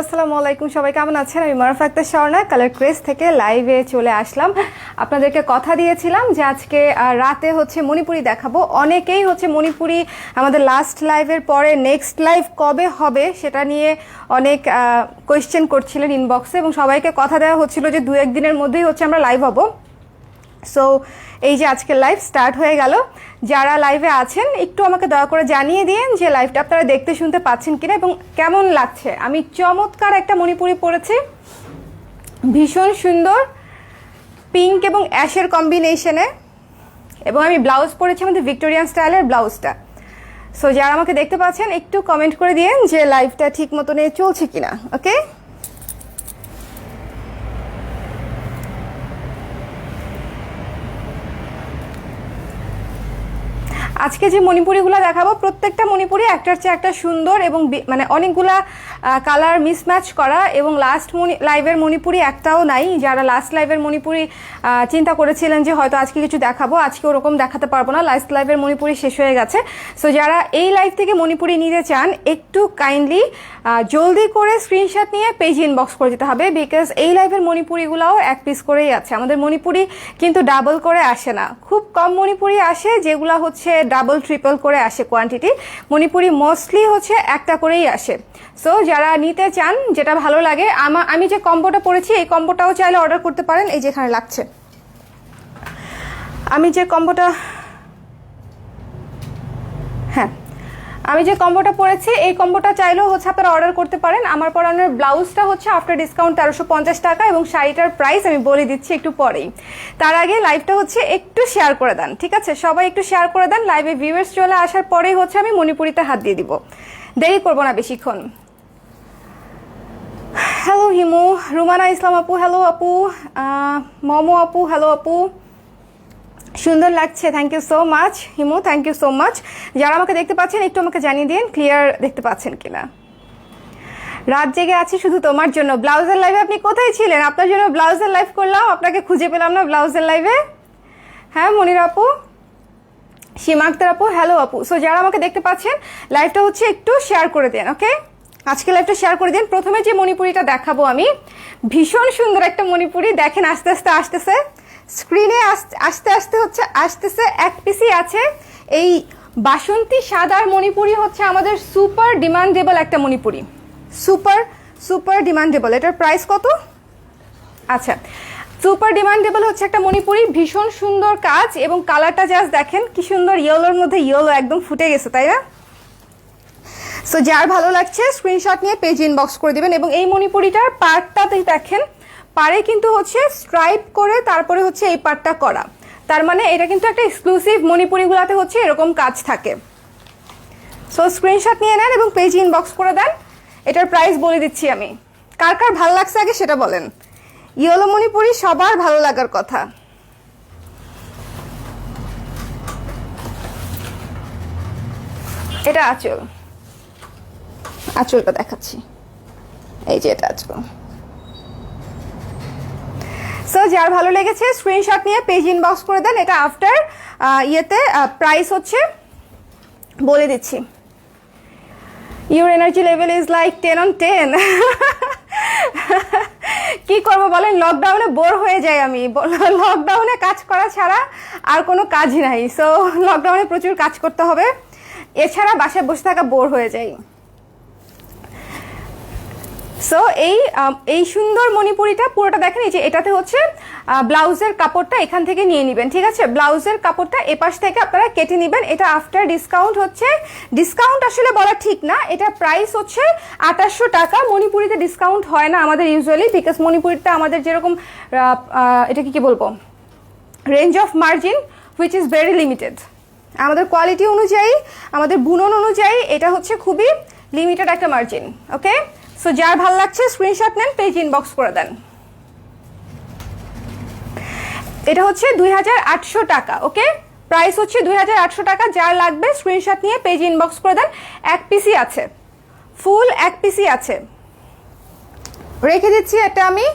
আসসালামু আলাইকুম, সবাই কেমন আছেন? আমি মারুফা আক্তার স্বর্ণা কালার ক্রেজ থেকে লাইভে চলে আসলাম। আপনাদেরকে কথা দিয়েছিলাম যে আজকে রাতে হচ্ছে মণিপুরি দেখাবো। অনেকেই হচ্ছে মণিপুরি আমাদের লাস্ট লাইভের পরে নেক্সট লাইভ কবে হবে সেটা নিয়ে অনেক কোয়েশ্চেন করছিলেন ইনবক্সে, এবং সবাইকে কথা দেওয়া হচ্ছিল যে 2-1 দিনের মধ্যেই হচ্ছে আমরা লাইভ হব। সো এই যে আজকের লাইভ স্টার্ট হয়ে গেল। যারা লাইভে আছেন একটু আমাকে দয়া করে জানিয়ে দিন যে লাইভটা আপনারা দেখতে শুনতে পাচ্ছেন কিনা এবং কেমন লাগছে। আমি চমৎকার একটা মণিপুরি পরেছি, ভীষণ সুন্দর পিঙ্ক এবং অ্যাশের কম্বিনেশনে, এবং আমি ব্লাউজ পরেছি আমাদের ভিক্টোরিয়ান স্টাইলের ব্লাউজটা। সো যারা আমাকে দেখতে পাচ্ছেন একটু কমেন্ট করে দিন যে লাইভটা ঠিক মতনে চলছে কিনা। ওকে, আজকে যে মণিপুরিগুলো দেখাবো প্রত্যেকটা মণিপুরি একটার চেয়ে একটা সুন্দর এবং মানে অনেকগুলা কালার মিসম্যাচ করা, এবং লাস্ট লাইভের মণিপুরি একটাও নাই। যারা লাস্ট লাইভের মণিপুরি চিন্তা করেছিলেন যে হয়তো আজকে কিছু দেখাবো, আজকে ওরকম দেখাতে পারবো না, লাস্ট লাইভের মণিপুরি শেষ হয়ে গেছে। সো যারা এই লাইভ থেকে মণিপুরি নিতে চান একটু কাইন্ডলি জলদি করে স্ক্রিনশট নিয়ে পেজ ইনবক্স করে দিতে হবে, বিকজ এই লাইভের মণিপুরিগুলোও এক পিস করেই আছে। আমাদের মণিপুরি কিন্তু ডাবল করে আসে না, খুব কম মণিপুরি আসে যেগুলো হচ্ছে ডাবল ট্রিপল করে আসে কোয়ান্টিটি। মণিপুরি মোস্টলি হচ্ছে একটা করেই আসে। সো যারা নিতে চান, যেটা ভালো লাগে, আমি যে কম্বোটা পরেছি এই কম্বোটাও চাইলে অর্ডার করতে পারেন। এই যেখানে লাগছে, আমি যে কম্বোটা পরেছি এই কম্বোটা চাইলেও হচ্ছে আপনারা অর্ডার করতে পারেন। আমার পরানোর ব্লাউজটা হচ্ছে আফটার ডিসকাউন্ট 1350 টাকা, এবং শাড়িটার প্রাইস আমি বলে দিচ্ছি একটু পরেই। তার আগে লাইভটা হচ্ছে একটু শেয়ার করে দেন, ঠিক আছে? সবাই একটু শেয়ার করে দেন। লাইভে ভিউয়ার্স চলে আসার পরেই হচ্ছে আমি মণিপুরিতে হাত দিয়ে দিব, দেরি করবো না বেশিক্ষণ। হ্যালো হিমু, রুমানা ইসলাম আপু হ্যালো আপু, মমো আপু হ্যালো আপু, সুন্দর লাগছে, thank you so much Himu, thank you so much. যারা আমাকে দেখতে পাচ্ছেন একটু আমাকে জানিয়ে দিন ক্লিয়ার দেখতে পাচ্ছেন কিনা। রাত জেগে আছি শুধু তোমার জন্য। ব্লাউজের লাইভে আপনি কোথায় ছিলেন? আপনার জন্য ব্লাউজের লাইভ করলাম, আপনাকে খুঁজে পেলাম না ব্লাউজের লাইভে। হ্যাঁ মনির আপু, সীমা আক্তার আপু হ্যালো আপু। সো যারা আমাকে দেখতে পাচ্ছেন লাইভটা হচ্ছে একটু শেয়ার করে দেন। ওকে, আজকে লাইভটা শেয়ার করে দিন। প্রথমে যে মণিপুরিটা দেখাবো আমি, ভীষণ সুন্দর একটা মণিপুরি, দেখেন আস্তে আস্তে আসতেছে স্ক্রিনে, আসতেছে এক পিসই আছে। এই বাসন্তী সাদার মণিপুরি হচ্ছে আমাদের সুপার ডিমান্ডেবল একটা মণিপুরি, সুপার ডিমান্ডেবল। এটার প্রাইস কত? আচ্ছা, সুপার ডিমান্ডেবল হচ্ছে একটা মণিপুরি, ভীষণ সুন্দর কাজ, এবং কালারটা জাস্ট দেখেন কি সুন্দর, ইয়েলোর মধ্যে ইয়েলো একদম ফুটে গেছে, তাই না? সো যার ভালো লাগছে স্ক্রিনশট নিয়ে পেজ ইনবক্স করে দিবেন। এবং এই মণিপুরিটার পার্টটাতেই দেখেন পারে কিন্তু হচ্ছে স্ট্রাইপ করে তারপরে হচ্ছে এই পার্টটা করা, তার মানে এটা কিন্তু একটা এক্সক্লুসিভ, মণিপুরিগুলোতে হচ্ছে এরকম কাজ থাকে। সো স্ক্রিনশট নিয়ে নেন এবং পেজ ইনবক্স করে দেন। এটার প্রাইস বলে দিচ্ছি আমি, কার কার ভালো লাগছে আগে সেটা বলেন। ইয়েলো মণিপুরি সবার ভালো লাগার কথা। এটা আঁচলটা দেখাচ্ছি, এই যে এটা আঁচল। সো যার ভালো লেগেছে স্ক্রিনশট নিয়ে পেজ ইনবক্স করে দেন। এটা আফটার প্রাইস হচ্ছে বলে দিচ্ছি। Your energy level is like 10 on 10। কি করবো বলেন, লকডাউনে বোর হয়ে যাই আমি। লকডাউনে কাজ করা ছাড়া আর কোনো কাজ নাই। সো লকডাউনে প্রচুর কাজ করতে হবে, এছাড়া বাসায় বসে থাকা বোর হয়ে যায়। সো এই সুন্দর মণিপুরিটা পুরোটা দেখেন, এই যে এটাতে হচ্ছে ব্লাউজের কাপড়টা এখান থেকে নিয়ে নেবেন, ঠিক আছে? ব্লাউজের কাপড়টা এপাশ থেকে আপনারা কেটে নেবেন। এটা আফটার ডিসকাউন্ট হচ্ছে, ডিসকাউন্ট আসলে বলা ঠিক না, এটা প্রাইস হচ্ছে 2800 টাকা। মণিপুরিতে ডিসকাউন্ট হয় না আমাদের ইউজুয়ালি, বিকজ মণিপুরিটা আমাদের যেরকম এটা কি বলবো, range of margin which is very limited. আমাদের কোয়ালিটি অনুযায়ী, আমাদের বুনন অনুযায়ী এটা হচ্ছে খুবই লিমিটেড একটা মার্জিন। ওকে, সো যার ভালো লাগছে স্ক্রিনশট নেন, পেজ ইনবক্স করে দেন। এটা হচ্ছে 2800 টাকা। ওকে, প্রাইস হচ্ছে 2800 টাকা। যার লাগবে স্ক্রিনশট নিয়ে পেজ ইনবক্স করে দেন। এক পিসি আছে, ফুল এক পিসি আছে, রেখে দিচ্ছি এটা আমি।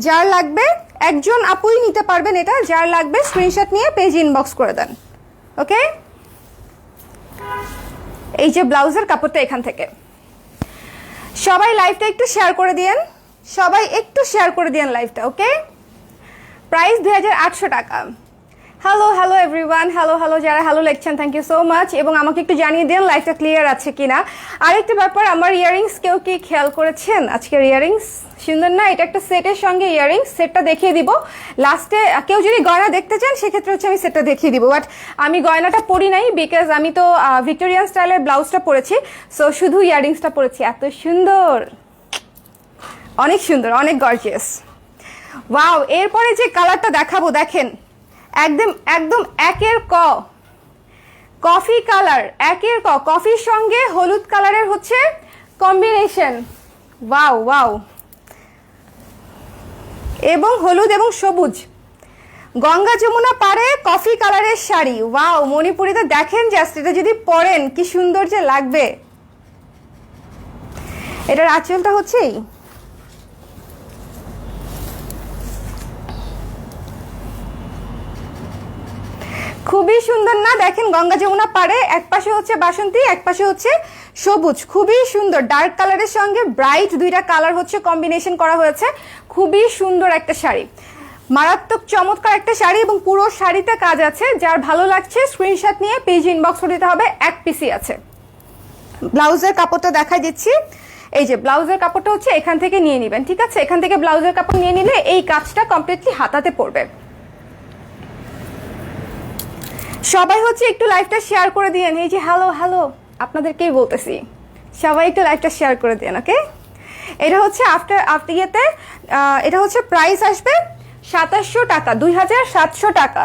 যার লাগবে একজন আপুই নিতে পারবেন এটা, যার লাগবে স্ক্রিনশট নিয়ে পেজ ইনবক্স করে দেন। ওকে, এই যে ব্লাউজের কাপড়টা এখান থেকে, সবাই লাইভটা একটু শেয়ার করে দিয়েন, সবাই একটু শেয়ার করে দিয়েন লাইভটা। ওকে, প্রাইস 2800 টাকা। Hello hello everyone, hello hello, যারা হ্যালো লিখছেন থ্যাংক ইউ সো মাচ। এবং আমাকে একটু জানিয়ে দিন লাইভটা ক্লিয়ার আছে কিনা। আরেকটা ব্যাপার, আমার ইয়ারিংস কেউ কি খেয়াল করেছেন? আজকের ইয়ারিংস সুন্দর না? এটা একটা সেটের সঙ্গে ইয়ারিংস, সেটটা দেখিয়ে দিব লাস্টে। কেউ যদি গয়না দেখতে চান সেক্ষেত্রে হচ্ছে আমি সেটটা দেখিয়ে দিব, বাট আমি গয়নাটা পরি নাই বিকজ আমি তো ভিক্টোরিয়ান স্টাইলের ব্লাউজটা পরেছি, সো শুধু ইয়ারিংসটা পরেছি। এত সুন্দর, অনেক সুন্দর, অনেক গর্জিয়াস। ওয়াও, এরপরে যে কালারটা দেখাবো দেখেন, একদম একদম একের কফি কালার, একের কফির সঙ্গে হলুদ কালারের হচ্ছে কম্বিনেশন। ওয়াও ওয়াও, এবং হলুদ এবং সবুজ, গঙ্গা যমুনা পারে কফি কালারের শাড়ি। ওয়াও, মণিপুরিতে দেখেন জাস্ট, এটা যদি পরেন কি সুন্দর যে লাগবে। এটার আঁচলটা হচ্ছে খুবই সুন্দর না? দেখেন গঙ্গা যমুনা পারে, এক পাশে হচ্ছে বাসন্তী, এক পাশে হচ্ছে সবুজ, খুবই সুন্দর। ডার্ক কালারের সঙ্গে ব্রাইট দুইটা কালার হচ্ছে কম্বিনেশন করা হয়েছে, খুবই সুন্দর একটা শাড়ি, মারাত্মক চমৎকার একটা শাড়ি। এবং পুরো শাড়িতে কাজ আছে, যার ভালো লাগছে স্ক্রিনশট নিয়ে পেজ ইনবক্স করে দিতে হবে, এক পিসি আছে। ব্লাউজের কাপড়টা দেখাই দিচ্ছি, এই যে ব্লাউজের কাপড়টা হচ্ছে এখান থেকে নিয়ে নেবেন, ঠিক আছে? এখান থেকে ব্লাউজের কাপড় নিয়ে নিলে এই কাজটা কমপ্লিটলি হাতাতে পড়বে। সবাই হচ্ছে একটু লাইভটা শেয়ার করে দিয়েন। এই যে হ্যালো হ্যালো, আপনাদেরকেই বলতেছি, সবাই একটু লাইভটা শেয়ার করে দিন। ওকে, এটা হচ্ছে আফটার ইয়েতে, এটা হচ্ছে প্রাইস আসবে 2700 টাকা, 2700 টাকা।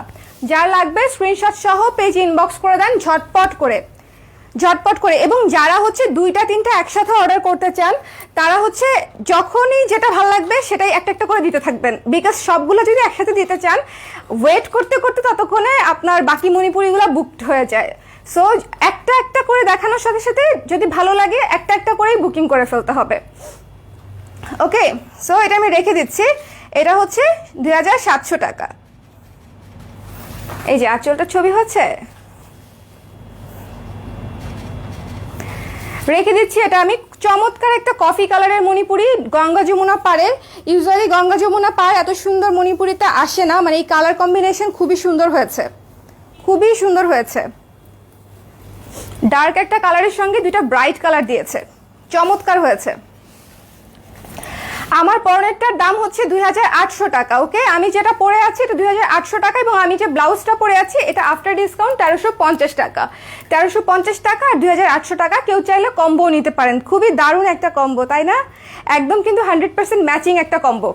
যার লাগবে স্ক্রিনশট সহ পেজ ইনবক্স করে দেন ঝটপট করে। এবং যারা হচ্ছে দুইটা তিনটা একসাথে অর্ডার করতে চান তারা হচ্ছে যখনই যেটা ভালো লাগবে সেটাই একটা একটা করে দিতে থাকবেন, বিকজ সবগুলো যদি একসাথে দিতে চান ওয়েট করতে করতে ততক্ষণে আপনার বাকি মণিপুরিগুলো বুকড হয়ে যায়। সো একটা একটা করে দেখানোর সাথে সাথে যদি ভালো লাগে একটা একটা করেই বুকিং করে ফেলতে হবে। ওকে, সো এটা আমি রেখে দিচ্ছি, এটা হচ্ছে 2700 টাকা। এই যে আঁচলটা ছবি হচ্ছে, রেখে দিচ্ছি। এটা আমি চমৎকার একটা কফি কালারের মণিপুরি, গঙ্গা যমুনা পারে। ইউজুয়ালি গঙ্গা যমুনা পার এত সুন্দর মণিপুরিটা আসে না, মানে এই কালার কম্বিনেশন খুবই সুন্দর হয়েছে, খুবই সুন্দর হয়েছে। ডার্ক একটা কালারের সঙ্গে দুইটা ব্রাইট কালার দিয়েছে, চমৎকার হয়েছে। আমার পরনেরটার দাম হচ্ছে 2800 টাকা। ওকে, আমি যেটা পরে আছি এটা 2800 টাকা, এবং আমি যে ব্লাউজটা পরে আছি এটা আফটার ডিসকাউন্ট 1350 টাকা। 1350 টাকা আর 2800 টাকা। কেউ চাইলে কম্বো নিতে পারেন, খুবই দারুণ একটা কম্বো, তাই না? একদম কিন্তু 100% ম্যাচিং একটা কম্বো,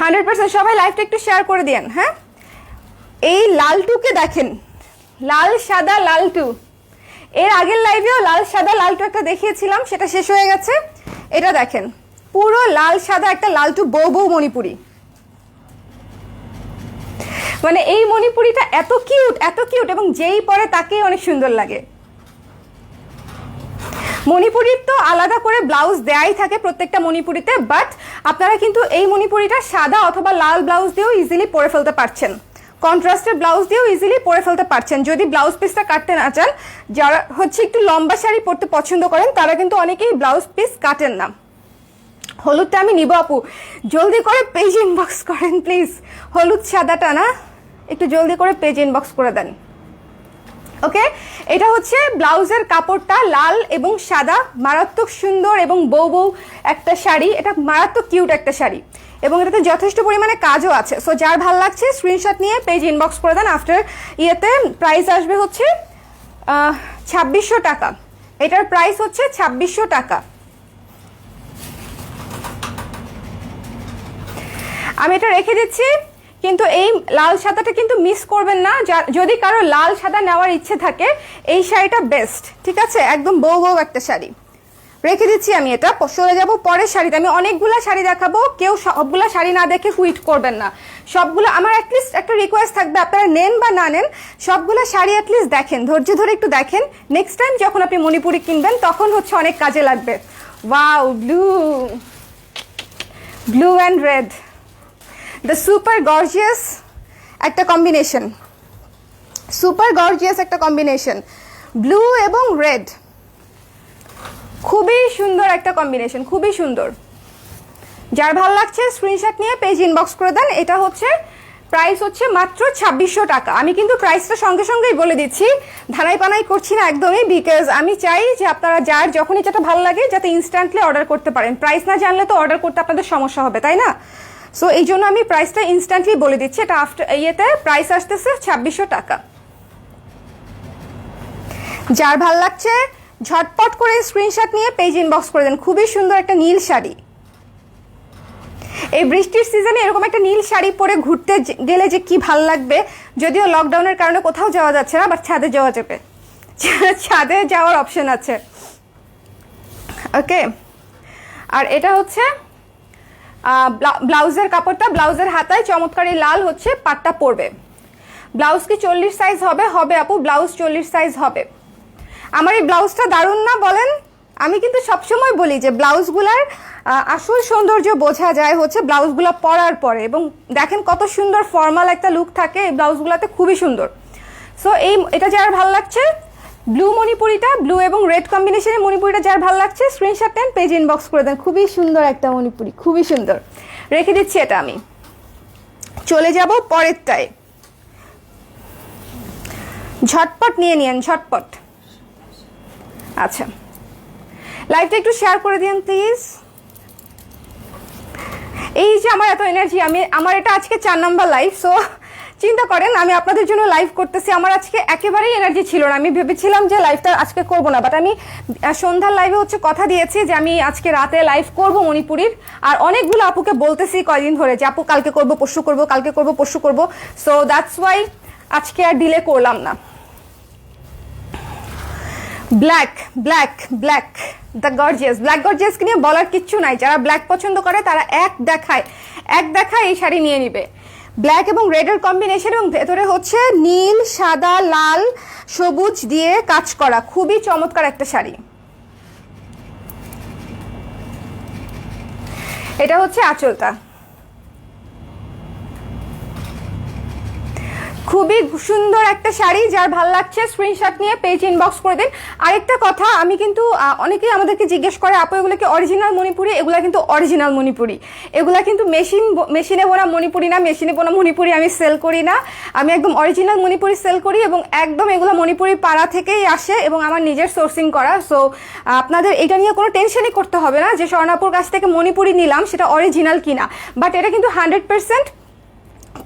100%। সবাই লাইভটা একটু শেয়ার করে দিন। হ্যাঁ, এই লালটুকে দেখেন, লাল সাদা লালটু। এর আগের লাইভেও লাল সাদা লালটু একটা দেখিয়েছিলাম, সেটা শেষ হয়ে গেছে। এটা দেখেন, পুরো লাল সাদা একটা লালটু বউ বউ মণিপুরি। মানে এই মণিপুরিটা এত কিউট, এত কিউট, এবং যেই পরে তাকেই অনেক সুন্দর লাগে। মণিপুরির তো আলাদা করে ব্লাউজ দেয়াই থাকে প্রত্যেকটা মণিপুরিতে, বাট আপনারা কিন্তু এই মণিপুরিটা সাদা অথবা লাল ব্লাউজ দিয়েও ইজিলি পরে ফেলতে পারছেন, কন্ট্রাস্টের ব্লাউজ দিয়েও ইজিলি পরে ফেলতে পারছেন। যদি ব্লাউজ পিসটা কাটতে না চান, যারা হচ্ছে একটু লম্বা শাড়ি পরতে পছন্দ করেন তারা কিন্তু অনেকেই ব্লাউজ পিস কাটেন না। হলুদটা আমি নিব আপু, জলদি করে পেজ ইনবক্স করেন প্লিজ। হলুদ সাদাটা না, একটু জলদি করে পেজ ইনবক্স করে দেন। ওকে, এটা হচ্ছে ব্লাউজের কাপড়টা লাল এবং সাদা, মারাত্মক সুন্দর এবং বউ বউ একটা শাড়ি। এটা মারাত্মক কিউট একটা শাড়ি, এবং এটাতে যথেষ্ট পরিমাণে কাজও আছে। সো যার ভালো লাগছে স্ক্রিনশট নিয়ে পেজ ইনবক্স করে দেন। আফটার ইয়েতে প্রাইস আসবে হচ্ছে 2600 টাকা। এটার প্রাইস হচ্ছে 2600 টাকা। আমি এটা রেখে দিচ্ছি, কিন্তু এই লাল সাদাটা কিন্তু মিস করবেন না। যদি কারো লাল সাদা নেওয়ার ইচ্ছে থাকে এই শাড়িটা বেস্ট, ঠিক আছে? একদম বউ বউ একটা শাড়ি রেখে দিচ্ছি আমি। এটা চলে যাবো পরের শাড়িতে। আমি অনেকগুলা শাড়ি দেখাবো, কেউ সবগুলা শাড়ি না দেখে কুইট করবেন না। সবগুলো আমার অ্যাটলিস্ট একটা রিকোয়েস্ট থাকবে, আপনারা নেন বা না নেন সবগুলা শাড়ি অ্যাটলিস্ট দেখেন, ধৈর্য ধরে একটু দেখেন। নেক্সট টাইম যখন আপনি মণিপুরি কিনবেন তখন হচ্ছে অনেক কাজে লাগবে। Wow, blue blue and red, the super gorgeous একটা কম্বিনেশন, সুপার গর্জিয়াস একটা কম্বিনেশন, ব্লু এবং রেড। খুবই সুন্দর একটা কম্বিনেশন, খুবই সুন্দর। যার ভালো লাগছে স্ক্রিনশট নিয়ে পেজ ইনবক্স করে দেন। এটা হচ্ছে প্রাইস হচ্ছে মাত্র 2600 টাকা। আমি কিন্তু প্রাইসটা সঙ্গে সঙ্গেই বলে দিচ্ছি, ধানাই পানাই করছি না একদমই, বিকজ আমি চাই যে আপনারা যার যখনই যেটা ভালো লাগে যাতে ইনস্ট্যান্টলি অর্ডার করতে পারেন। প্রাইস না জানলে তো অর্ডার করতে আপনাদের সমস্যা হবে, তাই না? সো এই জন্য আমি প্রাইসটা ইনস্ট্যান্টলি বলে দিচ্ছি। এটা আফটার প্রাইস আসতেছে 2600 টাকা। যার ভাল লাগছে ঝটপট করে স্ক্রিনশট নিয়ে পেজ ইনবক্স করে দেন। খুবই সুন্দর একটা নীল শাড়ি। এই বৃষ্টির সিজনে এরকম একটা নীল শাড়ি পরে ঘুরতে গেলে যে কি ভাল লাগবে। যদিও লকডাউনের কারণে কোথাও যাওয়া যাচ্ছে না, বাট ছাদে যাওয়া যাবে, ছাদে যাওয়ার অপশন আছে। ওকে, আর এটা হচ্ছে ব্লাউজের কাপড়টা, ব্লাউজের হাতায় চমৎকারী লাল হচ্ছে পাটটা পড়বে। ব্লাউজ কি 40 সাইজ হবে? হবে আপু, ব্লাউজ 40 সাইজ হবে। আমার এই ব্লাউজটা দারুণ না বলেন? আমি কিন্তু সবসময় বলি যে ব্লাউজগুলার আসল সৌন্দর্য বোঝা যায় হচ্ছে ব্লাউজগুলো পরার পরে, এবং দেখেন কত সুন্দর ফর্মাল একটা লুক থাকে এই ব্লাউজগুলোতে, খুবই সুন্দর। সো এটা যার ভালো লাগছে, ব্লু মণিপুরিটা, ব্লু এবং রেড কম্বিনেশনের মণিপুরিটা যার ভালো লাগছে স্ক্রিনশট নেন, পেজ ইনবক্স করে দেন। খুবই সুন্দর একটা মণিপুরি, খুবই সুন্দর। রেখে দিচ্ছি এটা আমি। চলে যাব পরেরটায়। ঝটপট নিয়ে নিন, ঝটপট। আচ্ছা, লাইভটা একটু শেয়ার করে দিন প্লিজ। এই যে আমার এত এনার্জি, আমার এটা আজকে 4 নাম্বার লাইভ। সো চিন্তা করেন আমি আপনাদের জন্য লাইভ করতেছি, আমার আজকে একেবারেই এনার্জি ছিল না। আমি ভেবেছিলাম যে লাইভটা আজকে করব না, বাট আমি সন্ধ্যার লাইভে হচ্ছে কথা দিয়েছি যে আমি আজকে রাতে লাইভ করব মণিপুরির। আর অনেকগুলো আপুকে বলতেছি কয়দিন ধরে যে আপু কালকে করব, পরশু করব, কালকে করব, পরশু করব। সো দ্যাটস ওয়াই আজকে আর ডিলে করলাম না। Black black black the gorgeous, black গর্জিয়াসকে নিয়ে বলার কিচ্ছু নাই। যারা ব্ল্যাক পছন্দ করে তারা এক দেখায় এই শাড়ি নিয়ে নিবে। ব্ল্যাক এবং রেডের কম্বিনেশন, এবং ভেতরে হচ্ছে নীল, সাদা, লাল, সবুজ দিয়ে কাজ করা, খুবই চমৎকার একটা শাড়ি। এটা হচ্ছে আঁচলটা, খুবই সুন্দর একটা শাড়ি। যার ভালো লাগছে স্ক্রিনশট নিয়ে পেজ ইনবক্স করে দিন। আরেকটা কথা, আমি কিন্তু অনেকেই আমাদেরকে জিজ্ঞেস করে আপু এগুলো কি অরিজিনাল মণিপুরি? এগুলা কিন্তু অরিজিনাল মণিপুরি, এগুলা কিন্তু মেশিনে বোনা মণিপুরি না। মেশিনে বোনা মণিপুরি আমি সেল করি না, আমি একদম অরিজিনাল মণিপুরি সেল করি, এবং একদম এগুলো মণিপুরি পাড়া থেকেই আসে এবং আমার নিজের সোর্সিং করা। সো আপনাদের এটা নিয়ে কোনো টেনশনই করতে হবে না যে স্বর্ণাপুর কাছ থেকে মণিপুরি নিলাম সেটা অরিজিনাল কিনা। বাট এটা কিন্তু 100%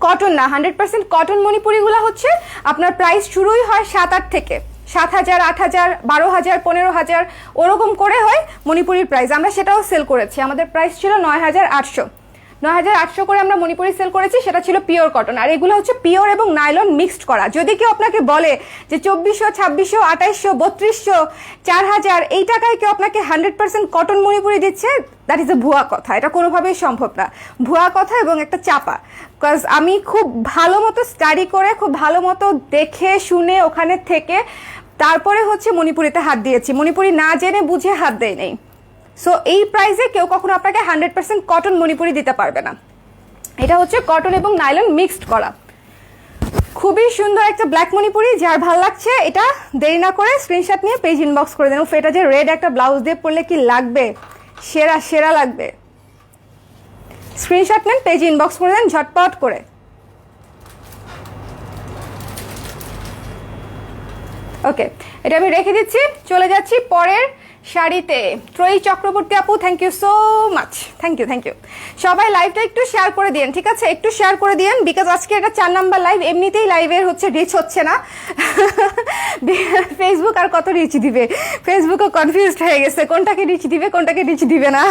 কটন না, 100% কটন মণিপুরিগুলো হচ্ছে আপনার প্রাইস শুরুই হয় 7-8 থেকে, 7,000, 8,000, 12,000, 15,000 ওরকম করে হয় মণিপুরির প্রাইস। আমরা সেটাও সেল করেছি, আমাদের প্রাইস ছিল 9,800 করে আমরা মণিপুরি সেল করেছি, সেটা ছিল পিওর কটন। আর এগুলো হচ্ছে পিওর এবং নাইলন মিক্সড করা। যদি কেউ আপনাকে বলে যে 2400, 2600, 2800, 3200, 4,000 এই টাকায় কেউ আপনাকে 100% কটন মণিপুরি দিচ্ছে, দ্যাট ইজ এ ভুয়া কথা। এটা কোনোভাবেই সম্ভব না, ভুয়া কথা এবং একটা চাপা। বিকজ আমি খুব ভালো মতো স্টাডি করে, খুব ভালো মতো দেখে শুনে ওখানে থেকে তারপরে হচ্ছে মণিপুরিতে হাত দিয়েছি, মণিপুরি না জেনে বুঝে হাত দেয় নেই। সো এই প্রাইসে কেউ কখনো আপনাকে 100% কটন মণিপুরি দিতে পারবে না। এটা হচ্ছে কটন এবং নাইলন মিক্সড করা, খুবই সুন্দর একটা ব্ল্যাক মণিপুরি। যার ভালো লাগছে এটা দেরি না করে স্ক্রিনশট নিয়ে পেজ ইনবক্স করে দেন। এটা যে রেড একটা ব্লাউজ দিয়ে পরলে কি লাগবে, সেরা সেরা লাগবে। স্ক্রিনশট নেন, পেজ ইনবক্স করে দেন ঝটপট করে। ওকে, এটা আমি রেখে দিচ্ছি। চলে যাচ্ছি পরের শাড়িতে। ত্রয়ী চক্রবর্তী আপু, thank you so much, thank you. সবাই লাইভটা একটু শেয়ার করে দিন, ঠিক আছে? একটু শেয়ার করে দিন, বিকজ আজকে এটা 4 নাম্বার লাইভ। এমনিতেই লাইভের হচ্ছে রিচ হচ্ছে না, ফেসবুক আর কত রিচ দিবে, ফেসবুকও কনফিউজড হয়ে গেছে কোনটাকে রিচ দিবে কোনটাকে রিচ দিবে না।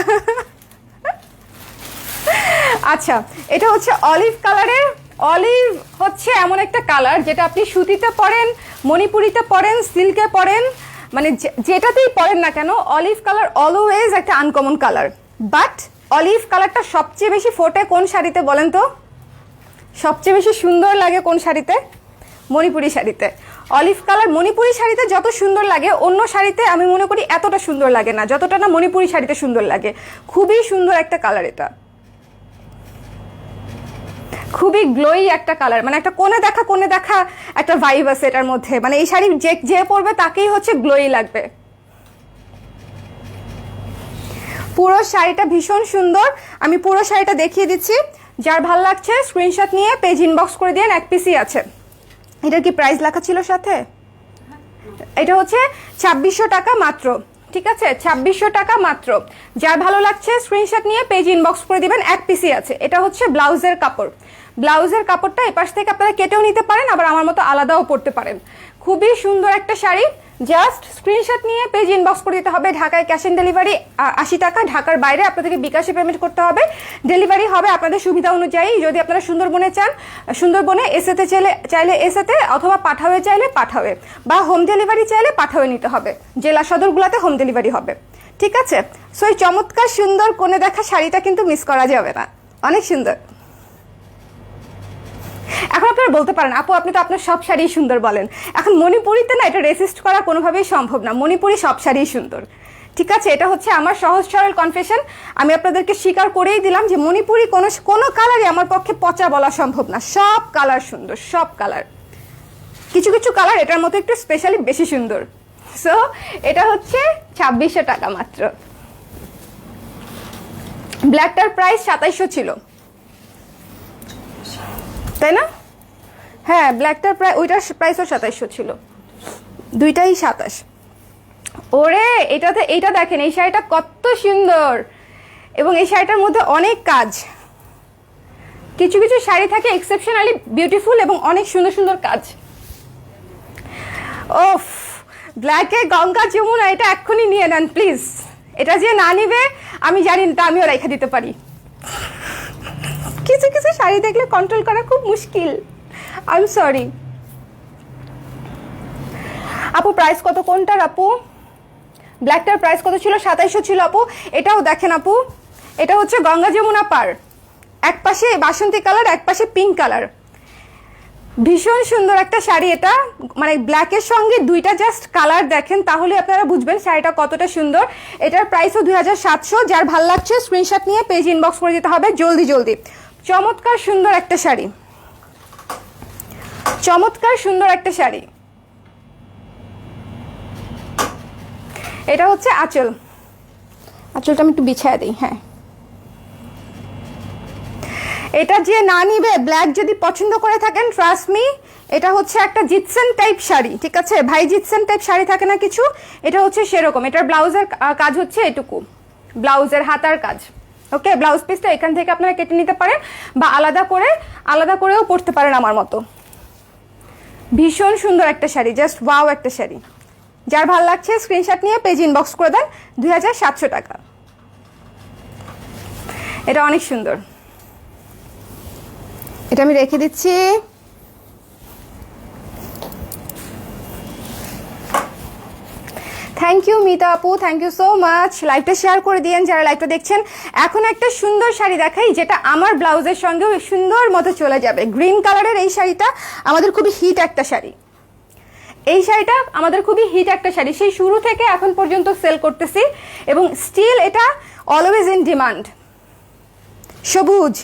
আচ্ছা, এটা হচ্ছে অলিভ কালারের। অলিভ হচ্ছে এমন একটা কালার যেটা আপনি সুতিতে পরেন, মণিপুরিতে পরেন, সিল্কে পরেন, মানে যেটাতেই পরেন না কেন, অলিভ কালার অলওয়েজ একটা আনকমন কালার। বাট অলিভ কালারটা সবচেয়ে বেশি ফোটে কোন শাড়িতে বলেন তো? সবচেয়ে বেশি সুন্দর লাগে কোন শাড়িতে? মণিপুরি শাড়িতে। অলিভ কালার মণিপুরি শাড়িতে যত সুন্দর লাগে, অন্য শাড়িতে আমি মনে করি এতটা সুন্দর লাগে না যতটা না মণিপুরি শাড়িতে সুন্দর লাগে। খুবই সুন্দর একটা কালার, এটা খুবই গ্লোই একটা কালার, মানে একটা কোণে দেখা একটা ভাইব আছে এটার মধ্যে। মানে এই শাড়ি যে পরবে তাকেই হচ্ছে গ্লোই লাগবে। পুরো শাড়িটা ভীষণ সুন্দর, আমি পুরো শাড়িটা দেখিয়ে দিচ্ছি। যার ভাল লাগছে স্ক্রিনশট নিয়ে পেজ ইনবক্স করে দিন, এক পিসই আছে। এটার কি প্রাইস লেখা ছিল সাথে? এটা হচ্ছে 2600 টাকা মাত্র, ঠিক আছে? 2600 টাকা মাত্র। যার ভালো লাগছে স্ক্রিনশট নিয়ে পেজ ইনবক্স করে দিবেন, এক পিসই আছে। এটা হচ্ছে ব্লাউজের কাপড়। ব্লাউজের কাপড়টা এপাশ থেকে আপনারা কেটেও নিতে পারেন, আবার আমার মতো আলাদাও পরতে পারেন। খুবই সুন্দর একটা শাড়ি। জাস্ট স্ক্রিনশট নিয়ে পেজ ইনবক্স করে দিতে হবে। ঢাকায় ক্যাশ অন ডেলিভারি 80 টাকা, ঢাকার বাইরে আপনাদেরকে বিকাশে পেমেন্ট করতে হবে। ডেলিভারি হবে আপনাদের সুবিধা অনুযায়ী। যদি আপনারা সুন্দরবনে চান, সুন্দরবনে এসেতে চাইলে এসেতে, অথবা পাঠাওয়ে চাইলে পাঠাওয়ে, বা হোম ডেলিভারি চাইলে পাঠাওয়ে নিতে হবে। জেলা সদরগুলোতে হোম ডেলিভারি হবে, ঠিক আছে? সো এই চমৎকার সুন্দর কোণে দেখা শাড়িটা কিন্তু মিস করা যাবে না, অনেক সুন্দর। এখন আপনারা বলতে পারেন আপু আপনি তো আপনার সব শাড়ি সুন্দর বলেন। এখন মণিপুরিতে না এটা রেসিস্ট করা কোনোভাবেই সম্ভব না, মণিপুরি সব শাড়ি সুন্দর, ঠিক আছে? এটা হচ্ছে আমার সহজ সরল কনফেশন। আমি আপনাদেরকে স্বীকার করেই দিলাম যে মণিপুরি কোনো কালারই আমার পক্ষে পচা বলা সম্ভব না। সব কালার সুন্দর, সব কালার। কিছু কিছু কালার এটার মতো একটু স্পেশালি বেশি সুন্দর। সো এটা হচ্ছে 2600 টাকা মাত্র। ব্ল্যাকটার প্রাইস 2700 ছিল, তাই না? হ্যাঁ, ব্ল্যাকটার প্রাইস, ওইটার প্রাইসও 2700 ছিল, দুইটাই 27। ওরে এটাতে, এইটা দেখেন এই শাড়িটা কত সুন্দর, এবং এই শাড়িটার মধ্যে অনেক কাজ। কিছু কিছু শাড়ি থাকে এক্সেপশনালি বিউটিফুল এবং অনেক সুন্দর সুন্দর কাজ। ওফ, ব্ল্যাকে গঙ্গা যমুনা, এটা এক্ষুনি নিয়ে নেন প্লিজ। এটা যে না নিবে আমি জানি না, আমিও রেখে দিতে পারি। কিছু কিছু শাড়ি দেখলে কন্ট্রোল করা খুব মুশকিল, আই এম সরি। আপু প্রাইস কত কোনটার? আপু ব্ল্যাকটার প্রাইস কত ছিল? 2700 ছিল আপু। এটাও দেখেন আপু, এটা হচ্ছে গঙ্গা যমুনা পার, এক পাশে বাসন্তী কালার, এক পাশে পিঙ্ক কালার। ভীষণ সুন্দর একটা শাড়ি এটা, মানে ব্ল্যাকের সঙ্গে দুইটা জাস্ট কালার দেখেন তাহলে আপনারা বুঝবেন শাড়িটা কতটা সুন্দর। এটার প্রাইসও 2700। যার ভাল লাগছে স্ক্রিনশট নিয়ে পেজ ইনবক্স করে দিতে হবে জলদি জলদি। চমৎকার সুন্দর একটা শাড়ি, চমৎকার সুন্দর একটা শাড়ি। এটা হচ্ছে আঁচল, আঁচলটা আমি একটু বিছায় দিই। হ্যাঁ, এটা যে না নিবে, ব্ল্যাক যদি পছন্দ করে থাকেন, ট্রাস্ট মি, এটা হচ্ছে একটা জিতসেন টাইপ শাড়ি, ঠিক আছে? ভাই জিতসেন টাইপ শাড়ি থাকে না কিছু, এটা হচ্ছে সেরকম। এটার ব্লাউজের কাজ হচ্ছে এটুকু, ব্লাউজের হাতার কাজ। ওকে, ব্লাউজ পিসটা এখান থেকে আপনারা কেটে নিতে পারেন, বা আলাদা করেও পরতে পারেন আমার মতো। ভীষণ সুন্দর একটা শাড়ি, জাস্ট ওয়াও একটা শাড়ি। যার ভাল লাগছে স্ক্রিনশট নিয়ে পেজ ইনবক্স করে দেন, 2700 টাকা। এটা অনেক সুন্দর, এটা আমি রেখে দিচ্ছি। থ্যাংক ইউ মিতা আপু, থ্যাংক ইউ সো মাচ। লাইভটা শেয়ার করে দিয়েন যারা লাইভটা দেখছেন। এখন একটা সুন্দর শাড়ি দেখাই, যেটা আমার ব্লাউজের সঙ্গেও সুন্দর মতো চলে যাবে। গ্রিন কালারের এই শাড়িটা আমাদের খুবই হিট একটা শাড়ি। এই শাড়িটা আমাদের খুবই হিট একটা শাড়ি, সেই শুরু থেকে এখন পর্যন্ত সেল করতেছি, এবং স্টিল এটা অলওয়েজ ইন ডিমান্ড। সবুজ,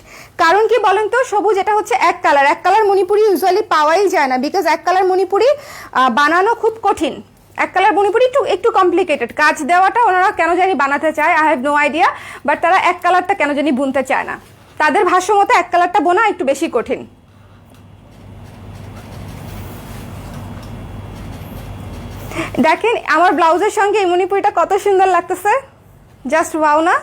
কারণ কি বলেন তো, সবুজ এটা হচ্ছে এক কালার মণিপুরি ইউজুয়ালি পাওয়াই যায় না, বিকজ এক কালার মণিপুরি বানানো খুব কঠিন। এক কালার মণিপুরি একটু কমপ্লিকেটেড, কাজ দেওয়াটা ওনারা কেন জানি বানাতে চায়, I have no idea, but তারা এক কালারটা কেন জানি বুনতে চায় না। তাদের ভাষ্য মতো এক কালারটা বোনা একটু বেশি কঠিন। দেখেন আমার ব্লাউজের সঙ্গে এই মণিপুরিটা কত সুন্দর লাগতেছে, জাস্ট ওয়াও না,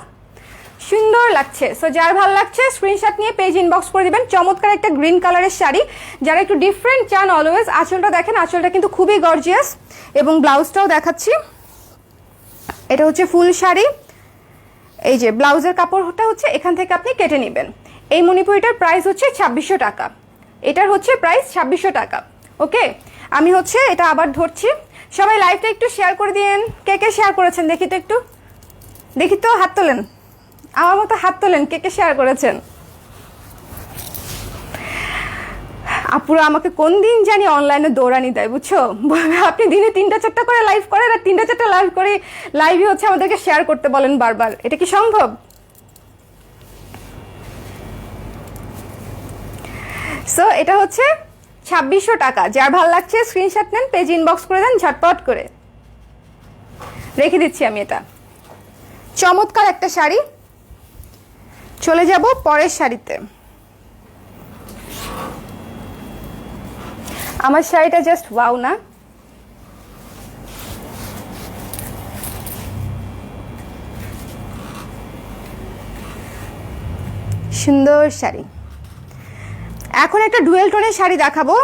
সুন্দর লাগছে। সো যার ভালো লাগছে স্ক্রিনশট নিয়ে পেজ ইনবক্স করে দিবেন। চমৎকার একটা গ্রিন কালারের শাড়ি, যারা একটু ডিফারেন্ট চান অলওয়েজ। আঁচলটা দেখেন, আঁচলটা কিন্তু খুবই গর্জিয়াস, এবং ব্লাউজটাও দেখাচ্ছি। এটা হচ্ছে ফুল শাড়ি, এই যে ব্লাউজের কাপড়টা হচ্ছে এখান থেকে আপনি কেটে নেবেন। এই মণিপুরিটার প্রাইস হচ্ছে 2600 টাকা, এটার হচ্ছে প্রাইস 2600 টাকা। ওকে, আমি হচ্ছে এটা আবার ধরছি। সবাই লাইভটা একটু শেয়ার করে দিন, কে কে শেয়ার করেছেন দেখি তো হাত তোলেন, আমার মতো হাত তোলেন, কে কে শেয়ার করেছেন। আপুরা আমাকে কোন দিন জানি অনলাইনে দৌড়ানি দেয়, বুঝছো? আপনি দিনে 3টা-4টা করে লাইভ করেন, আর 3টা-4টা লাইভ করে লাইভই হচ্ছে আমাদেরকে শেয়ার করতে বলেন বারবার, এটা কি সম্ভব? সো এটা হচ্ছে 2600 টাকা। যার ভালো লাগছে স্ক্রিনশট নেন, পেজ ইনবক্স করে দেন ঝটপট করে। রেখে দিচ্ছি আমি এটা, চমৎকার একটা শাড়ি। চলে যাব পরের শাড়িতে। আমার শাড়িটা জাস্ট ওয়াও না? সুন্দর শাড়ি। এখন একটা ডুয়েল টোনের শাড়ি দেখাবো।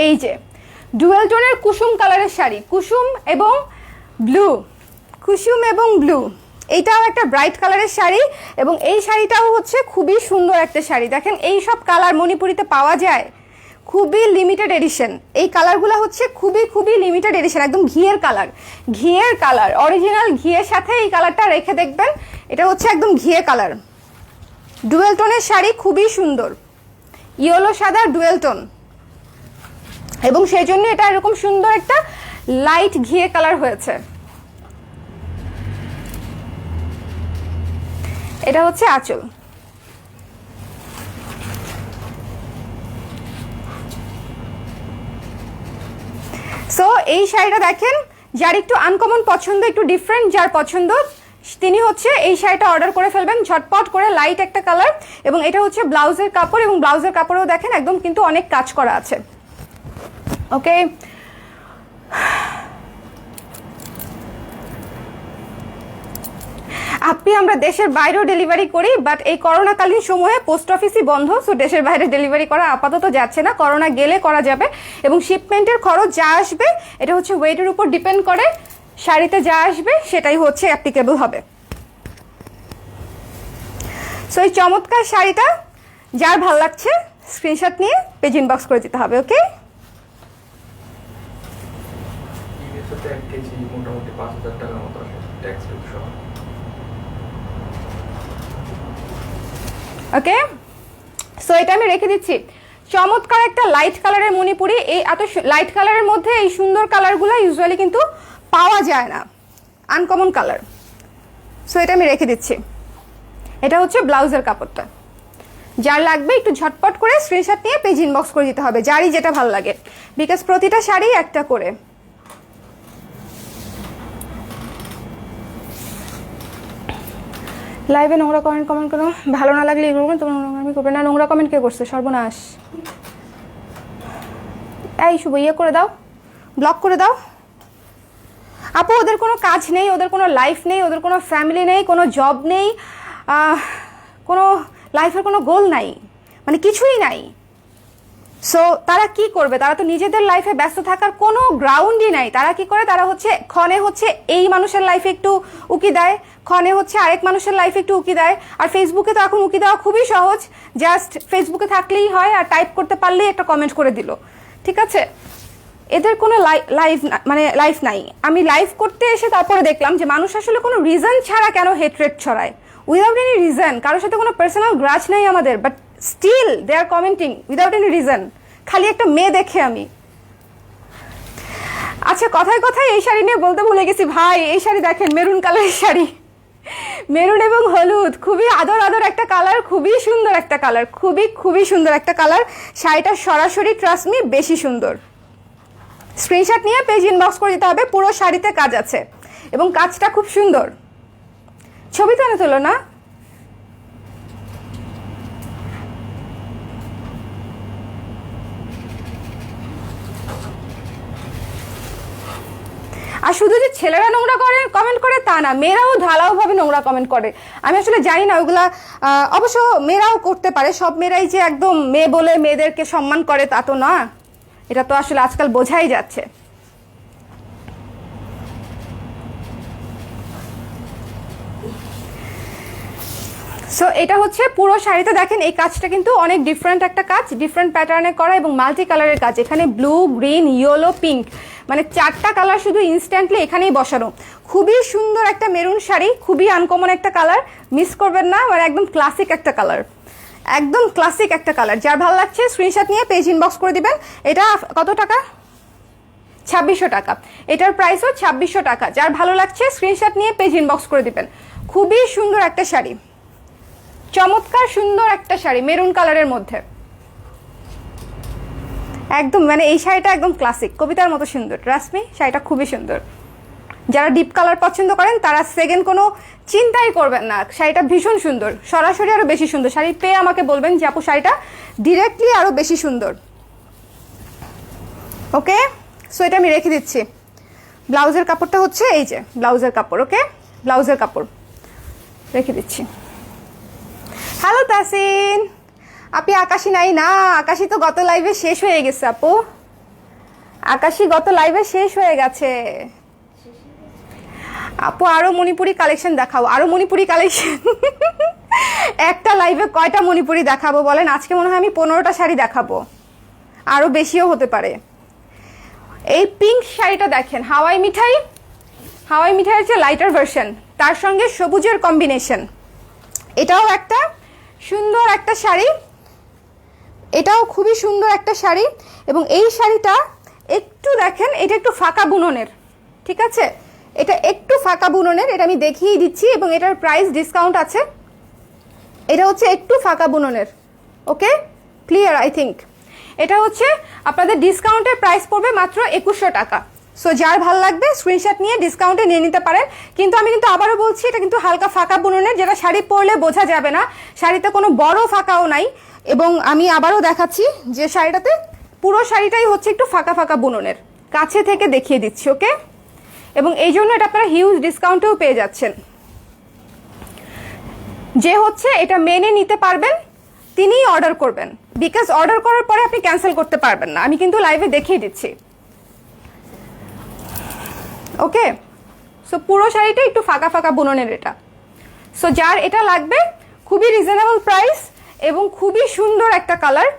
এই যে ডুয়েল টোনের কুসুম কালারের শাড়ি, কুসুম এবং ব্লু, কুসুম এবং ব্লু। এইটাও একটা ব্রাইট কালারের শাড়ি এবং এই শাড়িটাও হচ্ছে খুবই সুন্দর একটা শাড়ি। দেখেন এই সব কালার মণিপুরিতে পাওয়া যায়, খুবই লিমিটেড এডিশন। এই কালারগুলো হচ্ছে খুবই খুবই লিমিটেড এডিশন, একদম ঘিয়ের কালার, ঘিয়ের কালার, অরিজিনাল ঘিয়ের সাথে এই কালারটা রেখে দেখবেন। এটা হচ্ছে একদম ঘিয়ে কালার, ডুয়েল টোনের শাড়ি, খুবই সুন্দর, ইয়েলো সাদা ডুয়েল টোন, এবং সেই জন্য এটা এরকম সুন্দর একটা লাইট ঘিয়ে কালার হয়েছে। এটা হচ্ছে আঁচল। সো এই শাড়িটা দেখেন, যার একটু আনকমন পছন্দ, একটু ডিফারেন্ট যার পছন্দ, তিনি হচ্ছে এই শাড়িটা অর্ডার করে ফেলবেন ঝটপট করে। লাইট একটা কালার এবং এটা হচ্ছে ব্লাউজের কাপড়, এবং ব্লাউজের কাপড়েও দেখেন একদম কিন্তু অনেক কাজ করা আছে। ওকে, আপনি আমরা দেশের বাইরেও ডেলিভারি করি, বাট এই করোনাকালীন সময়ে পোস্ট অফিসই বন্ধ, সো দেশের বাইরে ডেলিভারি করা আপাতত যাচ্ছে না। করোনা গেলে করা যাবে, এবং শিপমেন্টের খরচ যা আসবে এটা হচ্ছে ওয়েটের উপর ডিপেন্ড করে। শাড়িতে যা আসবে সেটাই হচ্ছে অ্যাপ্লিকেবল হবে। সো এই চমৎকার শাড়িটা যার ভালো লাগছে স্ক্রিনশট নিয়ে পেজ ইনবক্স করে দিতে হবে। ওকে, ওকে। সো এটা আমি রেখে দিচ্ছি। চমৎকার একটা লাইট কালারের মণিপুরি। এই এত লাইট কালারের মধ্যে এই সুন্দর কালারগুলো ইউজুয়ালি কিন্তু পাওয়া যায় না, আনকমন কালার। সো এটা আমি রেখে দিচ্ছি। এটা হচ্ছে ব্লাউজের কাপড়টা। যার লাগবে একটু ঝটপট করে স্ক্রিনশট নিয়ে পেজ ইনবক্স করে দিতে হবে, যারই যেটা ভালো লাগে, বিকজ প্রতিটা শাড়ি একটা করে। লাইভে নোংরা কমেন্ট করো, ভালো না লাগলে এগুলো তোমার নোংরামি করবে না। নোংরা কমেন্ট কে করছে? সর্বনাশ। এই শুভ ইয়ে করে দাও, ব্লক করে দাও। আপু ওদের কোনো কাজ নেই, ওদের কোনো লাইফ নেই, ওদের কোনো ফ্যামিলি নেই, কোনো জব নেই, কোনো লাইফের কোনো গোল নাই, মানে কিছুই নাই। সো তারা কি করবে? তারা তো নিজেদের লাইফে ব্যস্ত থাকার কোনো গ্রাউন্ডই নাই। তারা কি করে? তারা হচ্ছে ক্ষণে হচ্ছে এই মানুষের লাইফে একটু উকি দেয়, ক্ষণে হচ্ছে আরেক মানুষের লাইফে একটু উকি দেয়। আর ফেসবুকে তো এখন উকি দেওয়া খুবই সহজ, জাস্ট ফেসবুকে থাকলেই হয়, আর টাইপ করতে পারলেই একটা কমেন্ট করে দিল, ঠিক আছে? এদের কোনো লাইফ নাই। আমি লাইভ করতে এসে তারপরে দেখলাম যে মানুষ আসলে কোনো রিজন ছাড়া কেন হেট্রেট ছড়ায়, উইদাউট এনি রিজন। কারোর সাথে কোনো পার্সোনাল গ্রাজ নেই আমাদের, but still they are commenting without any reason, খালি একটা মেয়ে দেখে আমি। আচ্ছা, কথায় কথায় এই শাড়ি নিয়ে বলতে ভুলে গেছি ভাই। এই শাড়ি দেখেন, মেরুন কালারের শাড়ি, মেরুন এবং হলুদ, খুবই আদর আদর একটা কালার, খুবই সুন্দর একটা কালার, খুবই খুবই সুন্দর একটা কালার। শাড়িটা সরাসরি ট্রাস্ট মি বেশি সুন্দর। স্ক্রিনশট নিয়ে পেজ ইনবক্স করে দিতে হবে। পুরো শাড়িতে কাজ আছে এবং কাজটা খুব সুন্দর। ছবি তো তোলো না? আর শুধু যে ছেলেরা নোংরা করে কমেন্ট করে তা না, মেয়েরাও ঢালাওভাবে নোংরা কমেন্ট করে। আমি আসলে জানি না ওগুলা, অবশ্য মেয়েরাও করতে পারে। সব মেয়েরাই যে একদম মেয়ে বলে মেয়েদেরকে সম্মান করে তা তো না, এটা তো আসলে আজকাল বোঝাই যাচ্ছে। সো এটা হচ্ছে পুরো শাড়িতে দেখেন এই কাজটা কিন্তু অনেক ডিফারেন্ট একটা কাজ, ডিফারেন্ট প্যাটার্নে করা এবং মাল্টি কালারের কাজ। এখানে ব্লু, গ্রিন, ইয়েলো, পিঙ্ক, মানে 4টা কালার শুধু ইনস্ট্যান্টলি এখানেই বসানো। খুবই সুন্দর একটা মেরুন শাড়ি, খুবই আনকমন একটা কালার, মিস করবেন না। মানে একদম ক্লাসিক একটা কালার, একদম ক্লাসিক একটা কালার। যার ভালো লাগছে স্ক্রিনশট নিয়ে পেজ ইনবক্স করে দিবেন। এটা কত টাকা? 2600 টাকা। এটার প্রাইসও 2600 টাকা। যার ভালো লাগছে স্ক্রিনশট নিয়ে পেজ ইনবক্স করে দিবেন। খুবই সুন্দর একটা শাড়ি, চমৎকার সুন্দর একটা শাড়ি মেরুন কালারের মধ্যে, একদম মানে এই শাড়িটা একদম ক্লাসিক, কবিতার মতো সুন্দর। ট্রাস্ট মি, শাড়িটা খুবই সুন্দর। যারা ডিপ কালার পছন্দ করেন তারা সেকেন্ড কোনো চিন্তাই করবেন না, শাড়িটা ভীষণ সুন্দর, সরাসরি আরও বেশি সুন্দর। শাড়ি পেয়ে আমাকে বলবেন যে আপু শাড়িটা ডিরেক্টলি আরও বেশি সুন্দর। ওকে, সো এটা আমি রেখে দিচ্ছি। ব্লাউজের কাপড়টা হচ্ছে এই যে ব্লাউজের কাপড়। ওকে, ব্লাউজের কাপড় রেখে দিচ্ছি। হ্যালো তাসিন, আপনি আকাশি নাই না? আকাশি তো গত লাইভে শেষ হয়ে গেছে আপু, আকাশি গত লাইভে শেষ হয়ে গেছে আপু। আরো মণিপুরি কালেকশন দেখাও, আরো মণিপুরি কালেকশন। একটা লাইভে কয়টা মণিপুরি দেখাবো বলেন? আজকে মনে হয় আমি 15টা শাড়ি দেখাবো, আরো বেশিও হতে পারে। এই পিঙ্ক শাড়িটা দেখেন, হাওয়াই মিঠাই, হাওয়াই মিঠাই হচ্ছে লাইটার ভার্সন, তার সঙ্গে সবুজের কম্বিনেশন। এটাও একটা সুন্দর একটা শাড়ি, এটাও খুবই সুন্দর একটা শাড়ি। এবং এই শাড়িটা একটু দেখেন, এটা একটু ফাঁকা বুননের, ঠিক আছে, এটা একটু ফাঁকা বুননের, এটা আমি দেখিয়ে দিচ্ছি। এবং এটার প্রাইস ডিসকাউন্ট আছে, এটা হচ্ছে একটু ফাঁকা বুননের। ওকে, ক্লিয়ার আই থিঙ্ক। এটা হচ্ছে আপনাদের ডিসকাউন্টের প্রাইস পড়বে মাত্র 2100 টাকা। সো যার ভালো লাগবে স্ক্রিনশট নিয়ে ডিসকাউন্টে নিয়ে নিতে পারেন। কিন্তু আমি কিন্তু আবারও বলছি, এটা কিন্তু হালকা ফাঁকা বুননের, যেটা শাড়ি পরলে বোঝা যাবে না, শাড়িতে কোনো বড় ফাঁকাও নাই। এবং আমি আবারও দেখাচ্ছি যে শাড়িটাতে পুরো শাড়িটাই হচ্ছে একটু ফাঁকা ফাঁকা বুননের, কাছে থেকে দেখিয়ে দিচ্ছি। ওকে, এবং এই জন্য এটা আপনারা হিউজ ডিসকাউন্টেও পেয়ে যাচ্ছেন। যে হচ্ছে এটা মেনে নিতে পারবেন তিনিই অর্ডার করবেন, বিকজ অর্ডার করার পরে আপনি ক্যান্সেল করতে পারবেন না, আমি কিন্তু লাইভে দেখিয়ে দিচ্ছি। ওকে, সো পুরো শাড়িটা একটু ফাঁকা ফাঁকা বুননের এটা। সো যার এটা লাগবে, খুবই রিজনেবল প্রাইস এবং খুবই সুন্দর একটা কালার।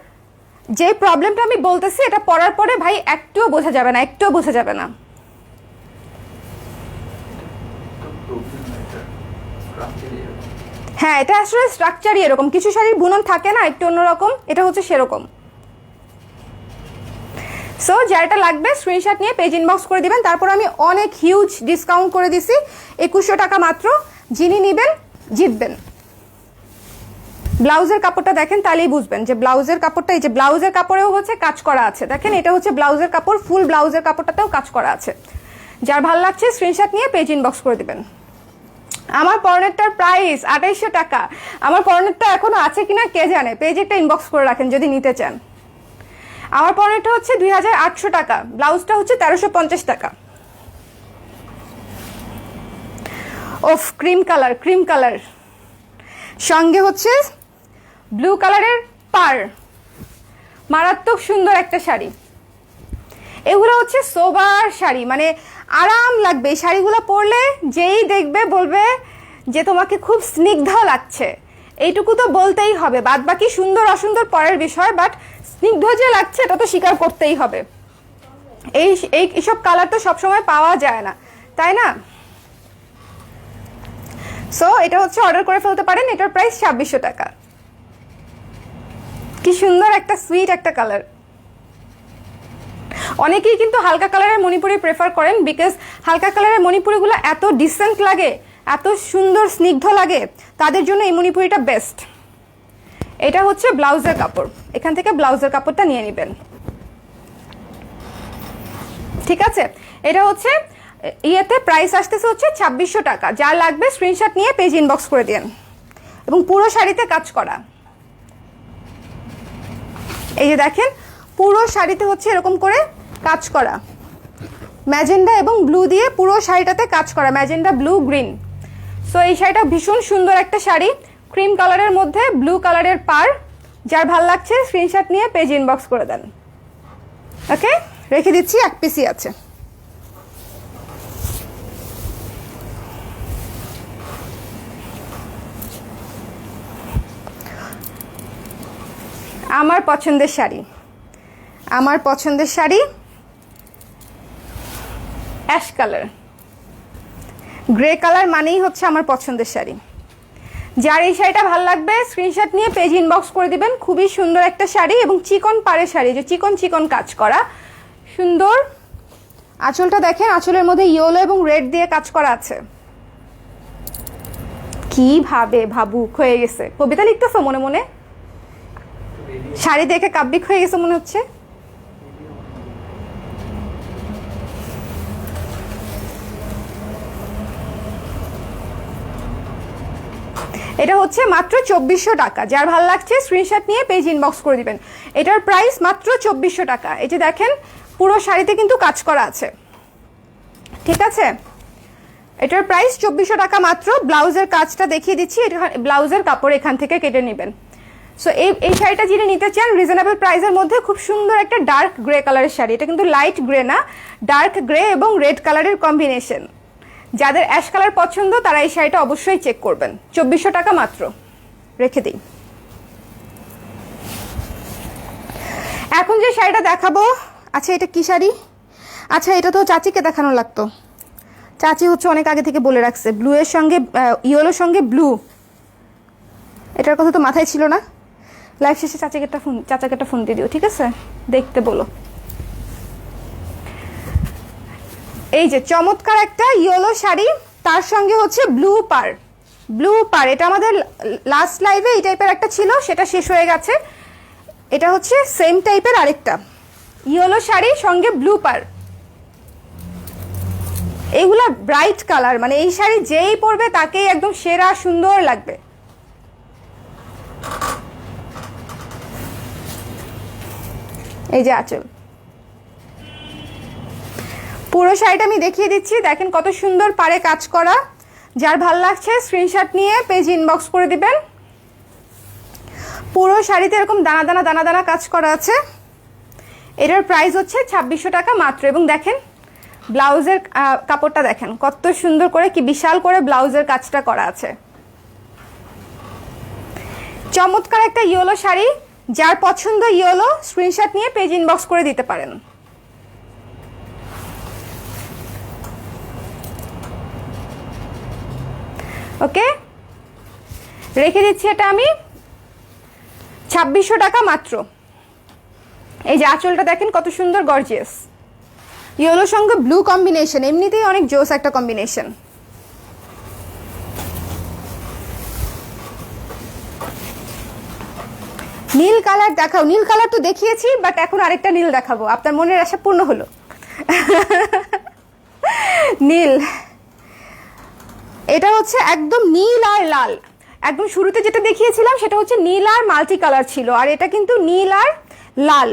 যে প্রবলেমটা আমি বলতেছি, এটা পরার পরে ভাই একটুও বোঝা যাবে না, একটুও বোঝা যাবে না। হ্যাঁ, এটা আসলে স্ট্রাকচারই এরকম, কিছু শাড়ির বুনন থাকে না একটু অন্যরকম, এটা হচ্ছে সেরকম। সো যারটা লাগবে স্ক্রিনশট নিয়ে পেজ ইনবক্স করে দিবেন। তারপর আমি অনেক হিউজ ডিসকাউন্ট করে দিছি, 2100 টাকা মাত্র। যিনি নেবেন জিতবেন। ব্লাউজের কাপড়টা দেখেন, তাহলেই বুঝবেন যে ব্লাউজের কাপড়টা, এই যে ব্লাউজের কাপড়েও হচ্ছে কাজ করা আছে, দেখেন এটা হচ্ছে ব্লাউজের কাপড়, ফুল ব্লাউজের কাপড়টাতেও কাজ করা আছে। যার ভালো লাগছে স্ক্রিনশট নিয়ে পেজ ইনবক্স করে দিবেন। আমার পরনেরটার প্রাইস 2800 টাকা। আমার পরনেরটা এখনো আছে কিনা কে জানে, পেজে একটা ইনবক্স করে রাখেন যদি নিতে চান। আমার পরনেরটা হচ্ছে 2800 টাকা, ব্লাউজটা হচ্ছে 1350 টাকা। ওফ, ক্রিম কালার, ক্রিম কালার সঙ্গে হচ্ছে ব্লু কালারের পার, মারাত্মক সুন্দর একটা শাড়ি। এগুলো হচ্ছে সোবার শাড়ি, মানে আরাম লাগবে এই শাড়িগুলো পরলে, যেই দেখবে বলবে যে তোমাকে খুব স্নিগ্ধ লাগছে। এইটুকু তো বলতেই হবে, বাদ বাকি সুন্দর অসুন্দর পরের বিষয়, বাট স্নিগ্ধ যে লাগছে এটা তো স্বীকার করতেই হবে। এইসব কালার তো সবসময় পাওয়া যায় না, তাই না? সো এটা হচ্ছে অর্ডার করে ফেলতে পারেন। এটার প্রাইস 2600 টাকা। কি সুন্দর একটা সুইট একটা কালার। অনেকেই কিন্তু হালকা কালারের মণিপুরি প্রেফার করেন, বিকজ হালকা কালারের মণিপুরিগুলো এত ডিসেন্ট লাগে, এত সুন্দর স্নিগ্ধ লাগে, তাদের জন্য এই মণিপুরিটা বেস্ট। এটা হচ্ছে ব্লাউজের কাপড়, এখান থেকে ব্লাউজের কাপড়টা নিয়ে নেবেন, ঠিক আছে? এটা হচ্ছে ইয়েতে প্রাইস আসতেছে হচ্ছে 2600 টাকা। যা লাগবে স্ক্রিনশট নিয়ে পেজ ইনবক্স করে দিন। এবং পুরো শাড়িতে কাজ করা, এই যে দেখেন পুরো শাড়িতে হচ্ছে এরকম করে কাজ করা, ম্যাজেন্ডা এবং ব্লু দিয়ে পুরো শাড়িটাতে কাজ করা, ম্যাজেন্ডা ব্লু গ্রিন। সো এই শাড়িটা ভীষণ সুন্দর একটা শাড়ি, ক্রিম কালারের মধ্যে ব্লু কালারের পার। যার ভাল লাগছে স্ক্রিনশট নিয়ে পেজ ইনবক্স করে দেন। ওকে, রেখে দিচ্ছি, এক পিসই আছে। আমার পছন্দের শাড়ি, আমার পছন্দের sari ash colour, grey colour মানেই হচ্ছে আমার পছন্দের শাড়ি। যার এই শাড়িটা ভালো লাগবে স্ক্রিনশট নিয়ে পেজ ইনবক্স করে দিবেন। খুবই সুন্দর একটা শাড়ি এবং চিকন পাড়ের শাড়ি, যে চিকন চিকন কাজ করা সুন্দর। আঁচলটা দেখেন, আঁচলের মধ্যে ইয়েলো এবং রেড দিয়ে কাজ করা আছে। কিভাবে ভাবুক হয়ে গেছে, কবিতা লিখতেছো মনে মনে? শাড়ি দেখে কাব্যিক হয়ে গেছে মনে হচ্ছে। এটা হচ্ছে মাত্র 2400 টাকা। যার ভালো লাগছে স্ক্রিনশট নিয়ে পেজ ইনবক্স করে দিবেন। এটার প্রাইস মাত্র 2400 টাকা। এই যে দেখেন পুরো শাড়িতে কিন্তু কাজ করা আছে, ঠিক আছে। এটার প্রাইস 2400 টাকা মাত্র। ব্লাউজের কাজটা দেখিয়ে দিচ্ছি, এটা ব্লাউজের কাপড় এখান থেকে কেটে নেবেন। সো এই শাড়িটা যিনি নিতে চান রিজনেবল প্রাইসের মধ্যে, খুব সুন্দর একটা ডার্ক গ্রে কালারের শাড়ি। এটা কিন্তু লাইট গ্রে না, ডার্ক গ্রে এবং রেড কালারের কম্বিনেশন। যাদের অ্যাশ কালার পছন্দ তারা এই শাড়িটা অবশ্যই চেক করবেন। 2400 টাকা মাত্র, রেখে দিই। এখন যে শাড়িটা দেখাবো, আচ্ছা এটা কি শাড়ি? আচ্ছা এটা তো চাচিকে দেখানো লাগতো, চাচি হচ্ছে অনেক আগে থেকে বলে রাখছে ব্লু এর সঙ্গে ইয়েলোর সঙ্গে ব্লু, এটার কথা তো মাথায় ছিল না। লাইভ শেষে চাচাকে একটা ফোন দিয়ে দিও, ঠিক আছে, দেখতে বলো। এই যে চমৎকার একটা ইয়েলো শাড়ি, তার সঙ্গে হচ্ছে ব্লু পার। এটা আমাদের লাস্ট লাইভে এই টাইপের একটা ছিল, সেটা শেষ হয়ে গেছে। এটা হচ্ছে সেম টাইপের আরেকটা ইয়েলো শাড়ি সঙ্গে ব্লু পার। এইগুলা ব্রাইট কালার, মানে এই শাড়ি যেই পরবে তাকেই একদম সেরা সুন্দর লাগবে। এই যে আঁচল, পুরো শাড়িটা আমি দেখিয়ে দিচ্ছি। দেখেন কত সুন্দর পারে কাজ করা। যার ভাল লাগছে স্ক্রিনশট নিয়ে পেজ ইনবক্স করে দিবেন। পুরো শাড়িতে এরকম দানা দানা দানা দানা কাজ করা আছে। এটার প্রাইস হচ্ছে 2600 টাকা মাত্র। এবং দেখেন ব্লাউজের কাপড়টা দেখেন কত সুন্দর করে, কি বিশাল করে ব্লাউজের কাজটা করা আছে। চমৎকার একটা ইয়েলো শাড়ি, যার পছন্দ ইয়েলো স্ক্রিনশট নিয়ে পেজ ইনবক্স করে দিতে পারেন। ওকে, রেখে দিচ্ছি এটা আমি 2600 টাকা মাত্র। এই যে আঁচলটা দেখেন কত সুন্দর গর্জিয়াস, ইয়েলোর সঙ্গে ব্লু কম্বিনেশন, এমনিতেই অনেক জোস একটা কম্বিনেশন। নীল কালার দেখাও। নীল কালার তো দেখিয়েছি, বাট এখন আরেকটা নীল দেখাবো। আপনার মনের আশা পূর্ণ হলো। নীল, এটা হচ্ছে একদম নীল আর লাল। একদম শুরুতে যেটা দেখিয়েছিলাম সেটা হচ্ছে নীল আর মাল্টি কালার ছিল, আর এটা কিন্তু নীল আর লাল।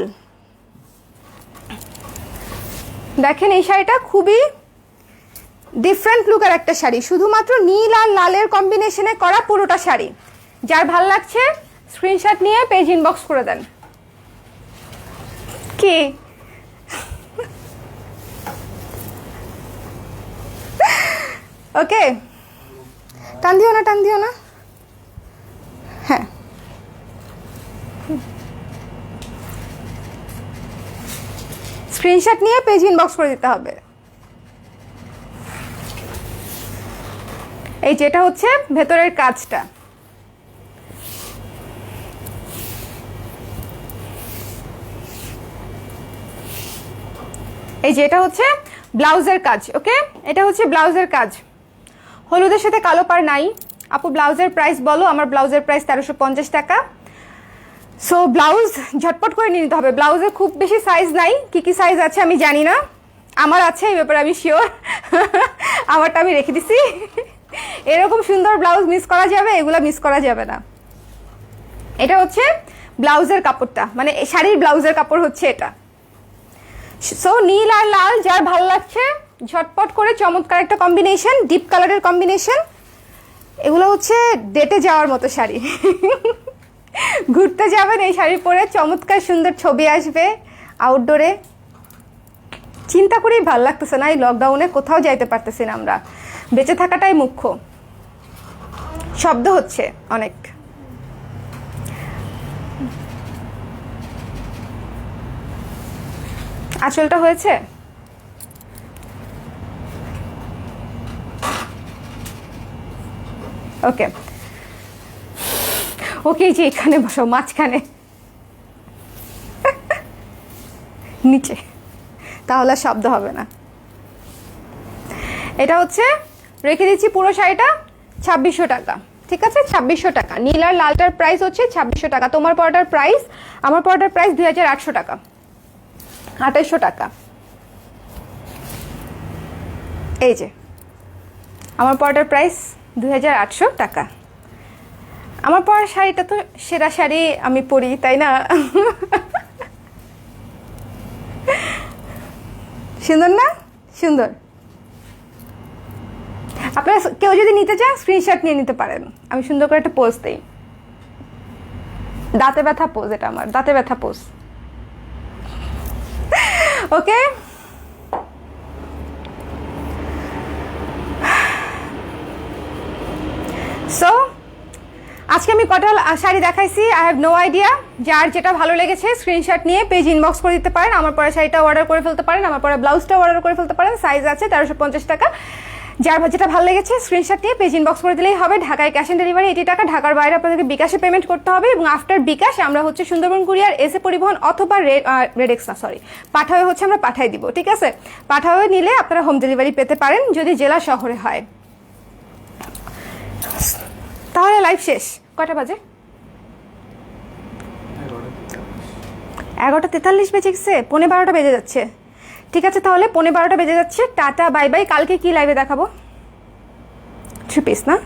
দেখেন এই শাড়িটা খুবই ডিফারেন্ট লুকের একটা শাড়ি, শুধুমাত্র নীল আর লালের কম্বিনেশনে করা পুরোটা শাড়ি। যার ভাল লাগছে স্ক্রিনশট নিয়ে পেজ ইনবক্স করে দেন। কি ওকে, টান দিও না। হ্যাঁ, স্ক্রিনশট নিয়ে পেজ ইনবক্স করে দিতে হবে। এই যেটা হচ্ছে ভেতরের কাজটা, এই যে এটা হচ্ছে ব্লাউজের কাজ। ওকে, এটা হচ্ছে ব্লাউজের কাজ। হলুদের সাথে কালো পার নাই। আপু ব্লাউজের প্রাইস বলো। আমার ব্লাউজের প্রাইস 1350 টাকা। সো ব্লাউজ ঝটপট করে নিয়ে নিতে হবে। ব্লাউজের খুব বেশি সাইজ নাই, কি সাইজ আছে আমি জানি না, আমার আছে এই ব্যাপারে আমি শিওর। আমারটা আমি রেখে দিছি। এরকম সুন্দর ব্লাউজ মিস করা যাবে, এগুলা মিস করা যাবে না। এটা হচ্ছে ব্লাউজের কাপড়টা, মানে শাড়ির ব্লাউজের কাপড় হচ্ছে এটা। সো নীল আর লাল যার ভালো লাগছে ঝটপট করে, চমৎকার একটা কম্বিনেশন, ডিপ কালারের কম্বিনেশন। এগুলো হচ্ছে ডেটে যাওয়ার মতো শাড়ি। ঘুরতে যাবেন এই শাড়ি পরে, চমৎকার সুন্দর ছবি আসবে আউটডোরে। চিন্তা করেই ভালো লাগতেছে না, এই লকডাউনে কোথাও যাইতে পারতেছি না আমরা, বেঁচে থাকাটাই মুখ্য। শব্দ হচ্ছে অনেক। আঁচলটা হয়েছে? ওকে ওকে, যে এখানে বসো মাঝখানে, নিচে, তাহলে শব্দ হবে না। এটা হচ্ছে রেখে দিচ্ছি পুরো শাড়িটা 2600 টাকা। ঠিক আছে, 2600 টাকা। নীল আর লালটার প্রাইস হচ্ছে 2600 টাকা। তোমার পরোটার প্রাইস, আমার পরোটার প্রাইস 2800 টাকা, 2800 টাকা। এই যে আমার পরোটার প্রাইস 2800 টাকা। আমার পরা শাড়িটা তো সেরা শাড়ি আমি পরি, তাই না? সুন্দর না? সুন্দর। আপনারা কেউ যদি নিতে চান স্ক্রিনশট নিয়ে নিতে পারেন। আমি সুন্দর করে একটা পোজ দিই, দাঁতে ব্যথা পোজ, এটা আমার দাঁতে ব্যথা পোজ। ওকে, সো আজকে আমি কটা শাড়ি দেখাইছি। I have no idea. যার যেটা ভালো লেগেছে স্ক্রিনশট নিয়ে পেজ ইনবক্স করে দিতে পারেন। আমার পরে শাড়িটা অর্ডার করে ফেলতে পারেন, আমার পরে ব্লাউজটা অর্ডার করে ফেলতে পারেন। সাইজ আছে 1350 টাকা। যার যেটা ভালো লেগেছে স্ক্রিনশট নিয়ে পেজ ইনবক্স করে দিলেই হবে। ঢাকায় ক্যাশ অন ডেলিভারি 80 টাকা, ঢাকার বাইরে আপনাদেরকে বিকাশে পেমেন্ট করতে হবে। এবং আফটার বিকাশ আমরা হচ্ছে সুন্দরবন কুরিয়ার, এসে পরিবহন অথবা রেডেক্স না সরি পাঠাওয়ে হচ্ছে আমরা পাঠাই দিব, ঠিক আছে? পাঠাওয়ে নিলে আপনারা হোম ডেলিভারি পেতে পারেন যদি জেলা শহরে হয়। তাহলে লাইভ শেষ। কয়টা বাজে? 11:43 বেজে গেছে, 11:15 বেজে যাচ্ছে। ঠিক আছে, তাহলে 11:15 বেজে যাচ্ছে। Tata, bye bye. কালকে কি লাইভে দেখাবো? 3 পিস না?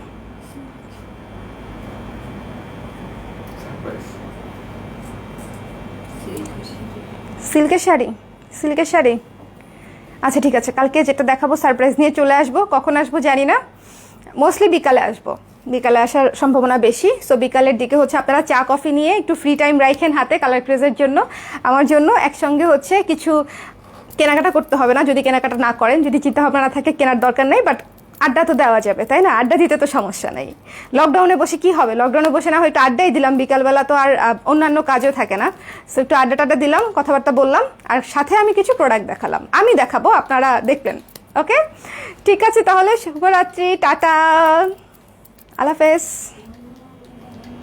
সিল্কের শাড়ি, সিল্কের শাড়ি। আচ্ছা ঠিক আছে, কালকে যেটা দেখাবো সারপ্রাইজ নিয়ে চলে আসবো। কখন আসবো জানি না, মোস্টলি বিকালে আসবো। বিকালে আসার সম্ভাবনা বেশি। সো বিকালের দিকে হচ্ছে আপনারা চা কফি নিয়ে একটু ফ্রি টাইম রাখেন হাতে কালার ক্রেজের জন্য, আমার জন্য। একসঙ্গে হচ্ছে কিছু কেনাকাটা করতে হবে না যদি কেনাকাটা না করেন, যদি চিন্তা ভাবনা না থাকে কেনার দরকার নেই, বাট আড্ডা তো দেওয়া যাবে, তাই না? আড্ডা দিতে তো সমস্যা নেই। লকডাউনে বসে কি হবে? লকডাউনে বসে না হয়তো আড্ডাই দিলাম, বিকালবেলা তো আর অন্যান্য কাজও থাকে না। সো একটু আড্ডা টাড্ডা দিলাম, কথাবার্তা বললাম, আর সাথে আমি কিছু প্রোডাক্ট দেখালাম। আমি দেখাবো, আপনারা দেখবেন। ওকে, ঠিক আছে, তাহলে শুভরাত্রি, টাটা, আল্লাহ হাফেজ।